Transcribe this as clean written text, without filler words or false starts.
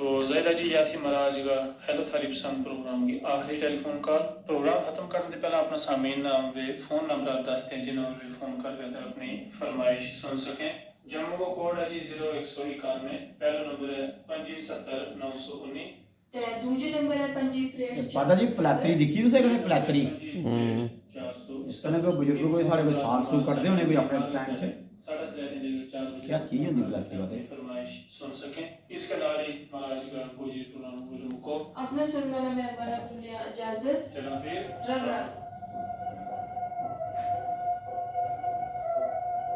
तो ज़ैदा जी या थी महाराज का हेलो थारी पसंद प्रोग्राम की आखिरी टेलीफोन कॉल। प्रोग्राम खत्म करने से पहले अपना सामीन वे फोन नंबर आप दसते हैं जिन्होंने वे फोन करके अपनी फरमाइश सुन सकें। जम्मू का कोड है जी 0191, पहला नंबर है 2570 919 ਤੇ ਦੂਜੇ ਨੰਬਰ ਹੈ 2563 पता जी पलैत्री दिखी तुसें कदें पलैत्री? 400 इस कन्नै कोई बुजुर्ग कोई साढ़े कोई साग सूग कटदे होने कोई अपने टाइम च। साढ़े 3 दिन 4 बजे क्या चीज होंदी पलैत्री पता? फरमाइश सुन सकें। इसके अलावा महाराज का कोई प्रोग्राम को अपना सुनने वाला मैं बड़ा इजाजत चला फिर रब